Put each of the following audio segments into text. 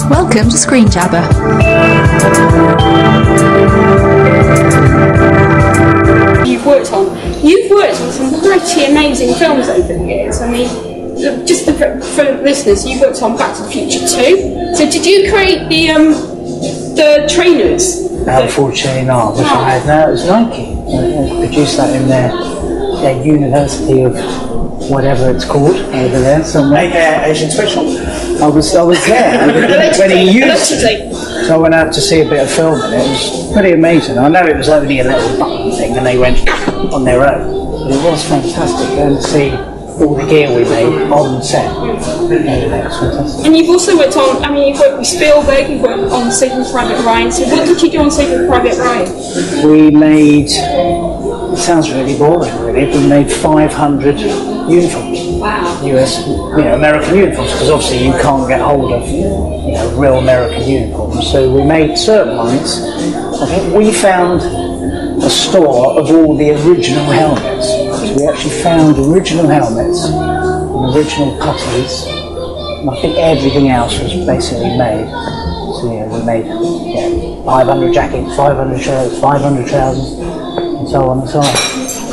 Welcome to Screen Jabber. You've worked on some pretty amazing films over the years. I mean, just for listeners, you've worked on Back to the Future 2. So did you create the trainers? Unfortunately not. Wish I had. No, it was Nike. They produced that in their University of whatever it's called over there somewhere. AKA Asian Special. I was there when he used it. So I went out to see a bit of film and it was pretty amazing. I know it was only a little button thing and they went on their own, but it was fantastic going to see all the gear we made on set. And you've also worked on, I mean, you've worked with Spielberg, you've worked on Saving Private Ryan. So what did you do on Saving Private Ryan? We made, it sounds really boring really, we made 500 uniforms. Wow. US, American uniforms, because obviously you can't get hold of, real American uniforms. So we made certain ones. I think we found a store of all the original helmets. So we actually found original helmets and original puttees. And I think everything else was basically made. So we made 500 jackets, 500 shirts, 500 trousers, and so on and so on.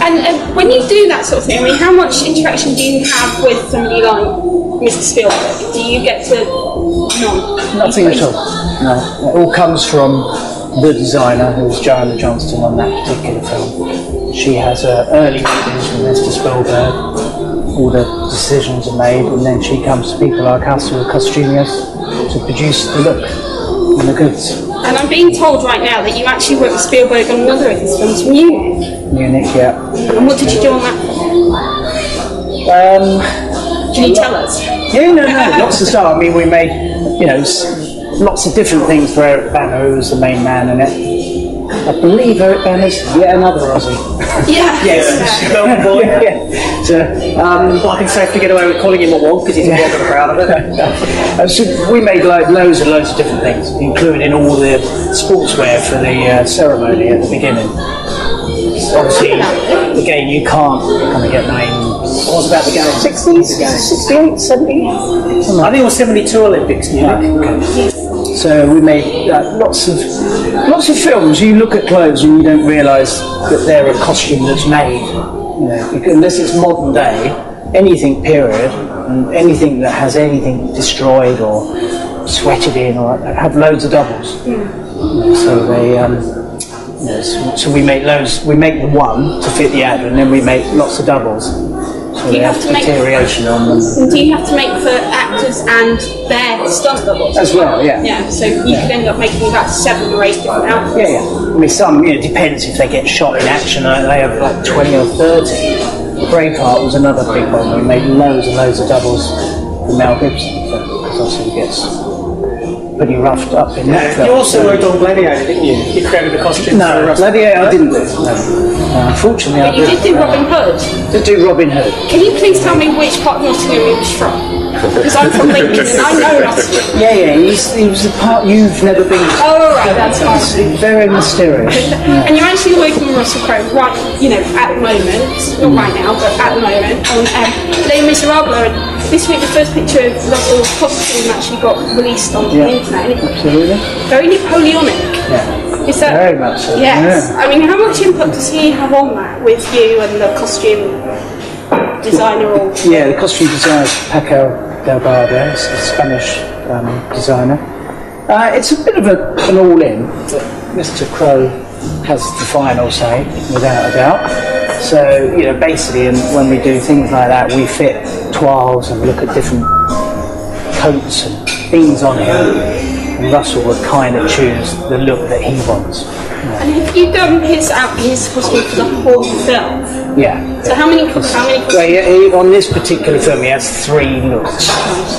And when you do that sort of thing, I mean, how much interaction do you have with somebody like Mr. Spielberg? Do you get to... Nothing at all. No. It all comes from the designer, who's Joanna Johnston on that particular film. She has early meetings with Mr. Spielberg. All the decisions are made, and then she comes to people like us who are costumiers to produce the look and the goods. And I'm being told right now that you actually worked with Spielberg on another of his films, Munich. Munich, yeah. And what did you do on that film? Can you tell us? Yeah, no, lots of stuff. I mean, we made, lots of different things for Eric Banner, who was the main man in it. I believe Eric Banner's yet another Aussie. Yeah. Yes, Melbourne boy. Yeah. So, I can safely get away with calling him a wonk because he's a wonk and proud of it. So we made like loads and loads of different things, including all the sportswear for the ceremony at the beginning. Obviously, again, you can't kind of get names. What was about the game? 60s? 68, 70? I think it was 72 Olympics, Okay. So we made lots of films. You look at clothes and you don't realise that they're a costume that's made. Unless it's modern day, anything period, and anything that has anything destroyed or sweated in or have loads of doubles. So they, so we make loads. We make the one to fit the ad, and then we make lots of doubles. So Do you have to make deterioration on them. And do you have to make for actors and their stunt doubles as well? Yeah. Yeah. So you could end up making about 7 or 8 different outfits. Yeah. I mean, some depends if they get shot in action. They have like 20 or 30. Braveheart was another big one. We made loads and loads of doubles for Mel Gibson because obviously he gets pretty roughed up in that film. You also worked on Gladiator, didn't you? You created the costume. No, Gladiator I didn't do. No. Unfortunately, but you did do Robin Hood. Did do Robin Hood. Can you please tell me which part of Nottingham he was from? Because I'm from Lincoln and I know Nottingham. Yeah, he was the part you've never been to. Oh, right, that's fine. It's very mysterious. Yeah. And you're actually working with Russell Crowe right, at the moment, not right now, but at the moment, on Les Miserables. And this week the first picture of Russell's costume actually got released on the internet. Absolutely. Very Napoleonic. Yeah. Is that, very much so. Yes. Yeah. I mean, how much input does he have on that with you and the costume designer? Or yeah, the costume designer is Paco Delgado, a Spanish designer. It's a bit of an all-in, but Mr. Crowe has the final say, without a doubt. So, basically, when we do things like that, we fit toiles and look at different coats and things on him. And Russell would kind of choose the look that he wants. And have you done his costume for the whole film? Yeah. So how many? Well, on this particular film, he has 3 looks.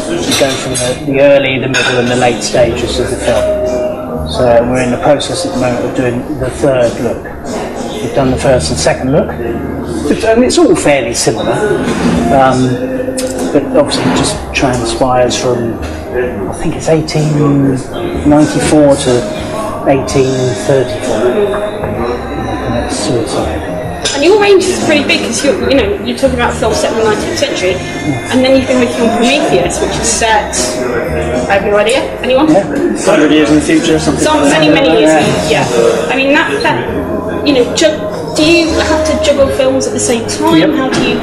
We go from the early, the middle, and the late stages of the film. So we're in the process at the moment of doing the 3rd look. We've done the 1st and 2nd look, and it's all fairly similar. But obviously, it just transpires from, I think it's 1894 to 1834. And it's suicide. And your range is pretty big because you're talking about films set in the 19th century, and then you've been working on Prometheus, which is set. I have no idea. Anyone? 100 years in the future, or something. So many years. Yeah. I mean that do you have to juggle films at the same time? Yep. How do you?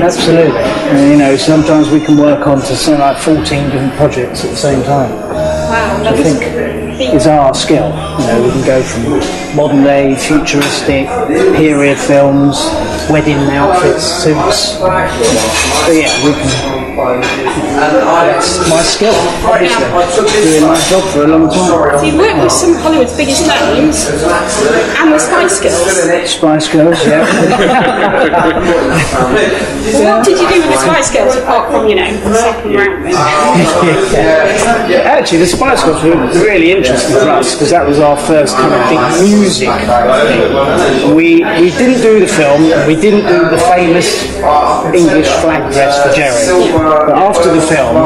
Absolutely. And, sometimes we can work on to something like 14 different projects at the same time. Wow, I think is our skill. We can go from modern day, futuristic, period films, wedding outfits, suits. So yeah, we can. That's my skill, obviously. Doing my job for a long time. So you work with some of Hollywood's biggest names and the Spice Girls. Spice Girls, yeah. What did you do with the Spice Girls apart from, the second round? Actually, the Spice Girls were really interesting for us because that was our first kind of big music thing. We didn't do the film, we didn't do the famous English flag dress for Jerry. But after the film,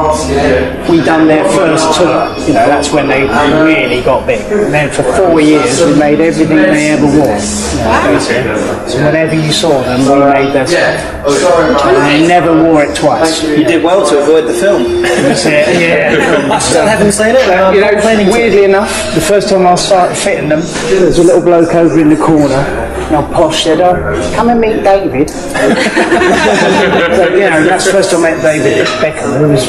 we done their first tour. That's when they really got big. And then for 4 years, we made everything they ever wore. Basically. So whenever you saw them, we made their stuff. And they never wore it twice. You did well to avoid the film. That's it, yeah. I still haven't seen it. Weirdly enough, the first time I started fitting them, there was a little bloke over in the corner. Now Posh said, come and meet David. So, that's the first time I met David Beckham, who was,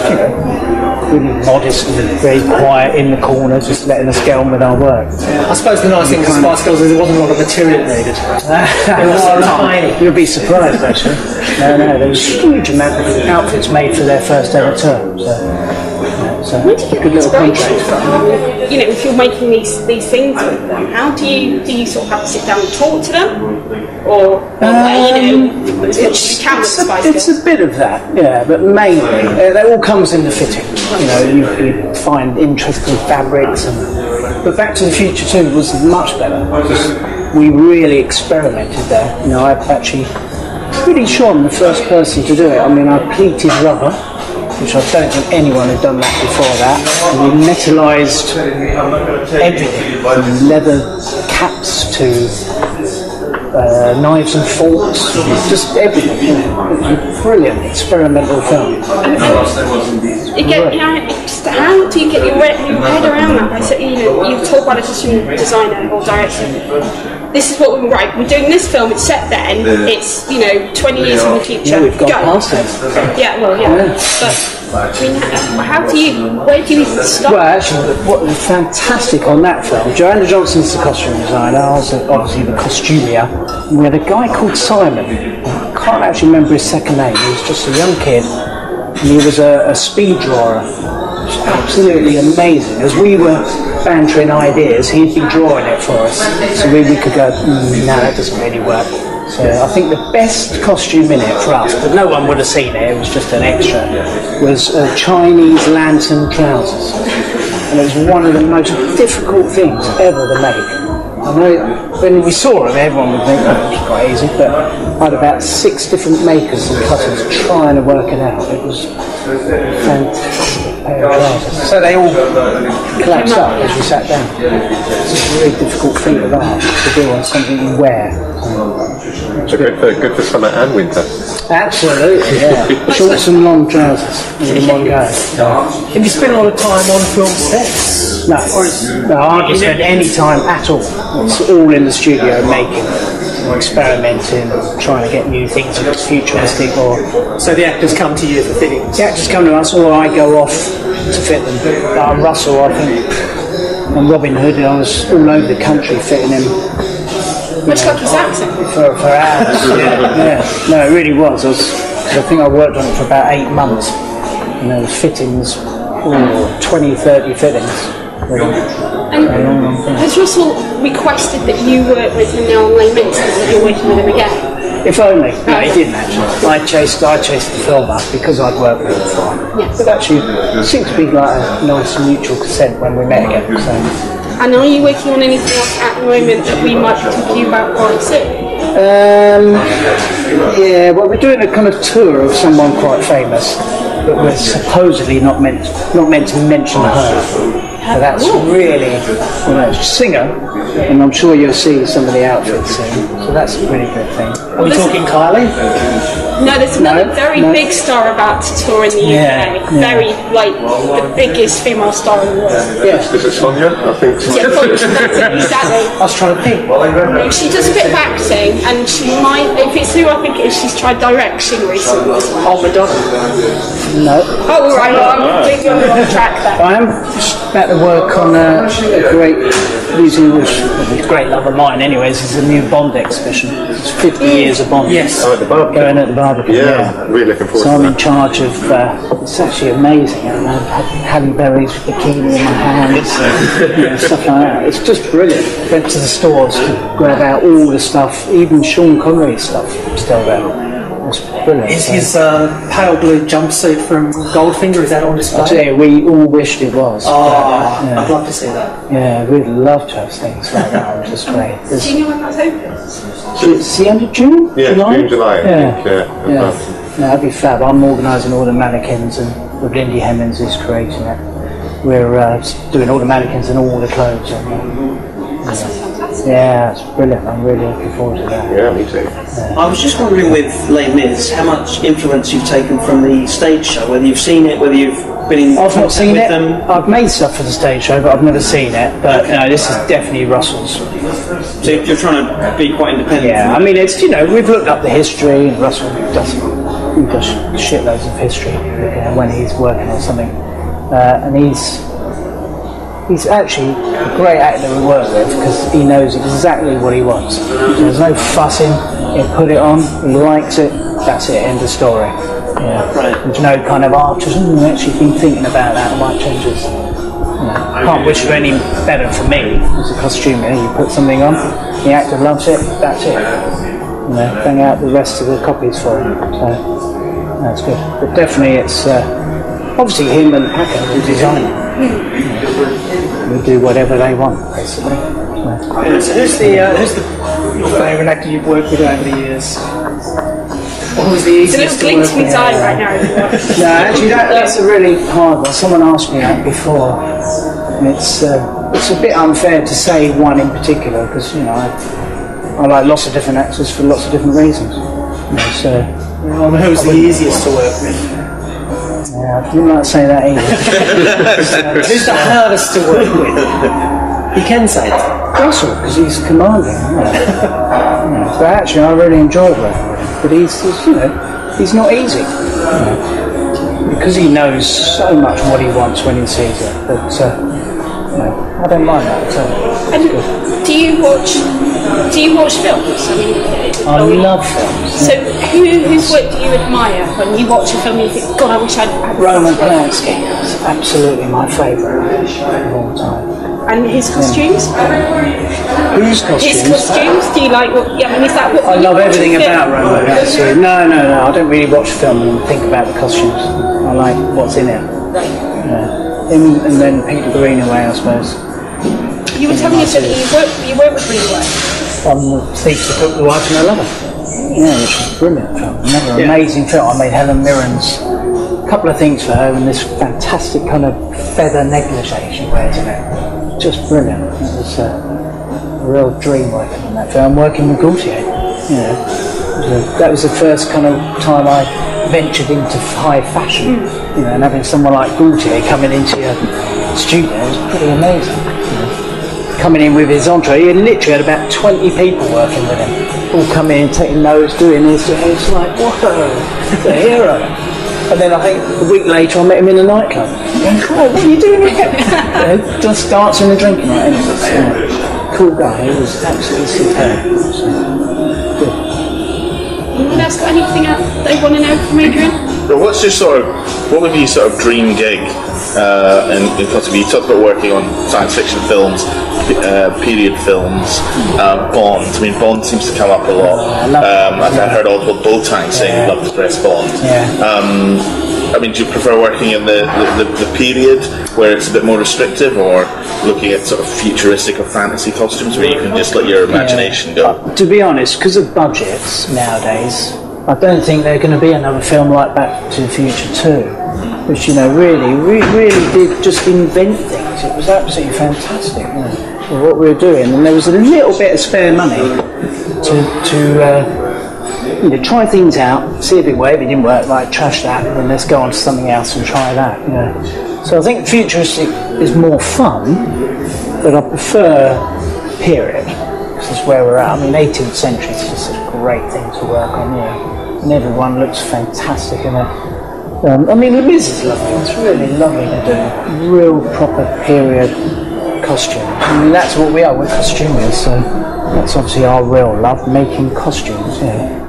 really modest and very quiet in the corner, just letting us get on with our work. I suppose the nice thing with Spice Girls is there wasn't a lot of material needed. It was so tiny. You'll be surprised, actually. No, there was a huge amount of outfits made for their first ever tour. So where do you get inspiration from? If you're making these things with them, how do you sort of have to sit down and talk to them, or as much as you can with Spice Girls? It's a bit of that, yeah, but mainly that all comes in the fitting. You find interesting fabrics, but Back to the Future 2 was much better because we really experimented there. I'm actually pretty sure I'm the first person to do it. I pleated rubber, which I don't think anyone had done that before that. And we metallised everything, from leather caps to knives and forks, just everything. It was a brilliant experimental film. How do you get your head around that? You talk about a costume designer or director. This is what we're doing this film, it's set then, it's 20 years in the future. Yeah, we've gone past it. Yeah. But where do you start? Well, actually, what was fantastic on that film, Joanna Johnson's the costume designer, I was obviously the costumier, and we had a guy called Simon. I can't actually remember his second name, he was just a young kid, and he was a speed drawer. It was absolutely amazing. As we were bantering ideas, he'd be drawing it for us, so we could go, no, that doesn't really work. So I think the best costume in it for us, but no one would have seen it, it was just an extra, was Chinese lantern trousers. And it was one of the most difficult things ever to make. I know when we saw them, everyone would think, it was quite easy, but I had about 6 different makers and cutters trying to work it out. It was fantastic. So they all collapsed up as we sat down. It's a very difficult feat of art to do on something you wear. So good for summer and winter. Absolutely, yeah. Shorts and long trousers in one go. Have you spent a lot of time on film sets? No, I hardly spend any time at all. It's all in the studio making, experimenting, trying to get new things if it's futuristic or... So the actors come to you for fittings? The actors come to us or I go off to fit them. Russell, I think, and Robin Hood, I was all over the country fitting him. Much like his accent. For hours, yeah. No, it really was. I think I worked on it for about 8 months. And there was fittings, 20, 30 fittings. Has Russell requested that you work with him now on Les Mis, that you're working with him again? If only. No, he didn't actually. I chased the film up because I'd worked with him before. Yes. But actually, it seemed to be like a nice mutual consent when we met again. So. And are you working on anything else at the moment that we might be talking about quite soon? Yeah, well, we're doing a kind of tour of someone quite famous, but we're supposedly not meant to mention her. So that's really, singer, and I'm sure you'll see some of the outfits soon. So that's a really good thing. Are we talking Kylie? No, there's another very big star about to tour in the UK. Very, like, the biggest female star in the world. Yeah. Is it Sonia? I think so. Yeah, that's it, exactly. I was trying to think. She does a bit of acting, and she might, if it's who I think it is, she's tried direction recently as well. Oh, Madonna? No. Oh, right, well, I'm completely on the wrong track there. I am about to work on a great museum, which is a great love of mine anyways, is a new Bond exhibition. It's 50 years of Bond. Yes. Oh, at the Barbican. Going at the Barbican, Yeah, really looking forward so to I'm that. in charge of, it's actually amazing. I had Halle Berry's bikini in my hands and stuff like that. It's just brilliant. Went to the stores to grab out all the stuff, even Sean Connery's stuff still there. It's brilliant. Is his pale blue jumpsuit from Goldfinger, is that on display? I tell you, we all wished it was. Oh, I'd love to see that. Yeah, we'd love to have things like that on display. Do you know when that's open? It's the end of June? Yeah, July? June, July, I Yeah. think. Yeah. Yeah. No, that'd be fab. I'm organising all the mannequins, and with Lindy Hemmings is creating it. We're doing all the mannequins and all the clothes. Yeah, it's brilliant. I'm really looking forward to that. Yeah, me too. I was just wondering with Les Mis, how much influence you've taken from the stage show, whether you've seen it, whether you've been in I've not contact seen with it. them. I've made stuff for the stage show, but I've never seen it. But no, this is definitely Russell's. So you're trying to be quite independent. Yeah, I mean, it's, we've looked up the history, and Russell does shitloads of history when he's working on something, and he's actually a great actor to work with because he knows exactly what he wants. So there's no fussing. He'll put it on. He likes it. That's it. End of story. Yeah. Right. There's no kind of artisan who actually been thinking about that and might change this. Can't wish for any better for me as a costumier. You put something on, the actor loves it. That's it. Bang out the rest of the copies for him. So that's good. But definitely, it's obviously him and Packer who design it. We do whatever they want, basically. So who's your favourite actor you've worked with over the years? What was the It's a easiest little to glint work in his with? eye right now. No, actually, that's a really hard one. Someone asked me that before, and it's a bit unfair to say one in particular because I like lots of different actors for lots of different reasons. So Who's the easiest to work with? yeah, I didn't like to say that either. Who's the hardest to work with? You can say that. Russell, because he's commanding. But actually, I really enjoyed working with him. But he's not easy. Because he knows so much what he wants when he sees it. But I don't mind that. And do you watch films? I love films. So whose work do you admire when you watch a film and you think, God, I wish I'd had Roman that work?" Polanski is absolutely my favourite of all time. And his costumes? Whose costumes? His costumes? Do you like what? Yeah, I mean, is that what? I love everything film? about Roman Polanski. No. I don't really watch film and think about the costumes. I like what's in it. Him and then Peter Greenaway, I suppose. You were telling us that you work with Greenaway. On the Thief That Took the Wife and the Lover. Yeah, which is a brilliant film. Another amazing film. I made Helen Mirren's a couple of things for her and this fantastic kind of feather negligee she wears in it. Just brilliant. It was a real dream working on that film. Working with Gaultier. That was the first kind of time I ventured into high fashion. And having someone like Gaultier coming into your studio was pretty amazing. Coming in with his entree, he literally had about 20 people working with him, all coming in, taking notes, doing this, and it's like, whoa, the hero. And then I think a week later I met him in a nightclub. Going, oh, what are you doing here? Just dancing and drinking like anything. Cool guy, he was absolutely superb. Good. Anyone else got anything else they want to know from Adrian? But what would be your sort of dream gig in Costumier? You talked about working on science fiction films, period films, Bond. I mean, Bond seems to come up a lot. I heard Oswald Boateng saying he'd love to dress Bond. I mean, do you prefer working in the period where it's a bit more restrictive, or looking at sort of futuristic or fantasy costumes where you can just let your imagination go? To be honest, because of budgets nowadays, I don't think there's going to be another film like Back to the Future 2, which really did just invent things. project. It was absolutely fantastic, you know, for what we were doing, and there was a little bit of spare money to you know, try things out, see if it worked. If it didn't work, like trash that, and then let's go on to something else and try that. You know, so I think futuristic is more fun, but I prefer period. This is where we're at. I mean, 18th century is just a great thing to work on, yeah. And everyone looks fantastic in it. I mean, the music is lovely. It's really lovely to do. Real proper period costume. I mean, that's what we are. We're costumiers, so that's obviously our real love, making costumes, yeah.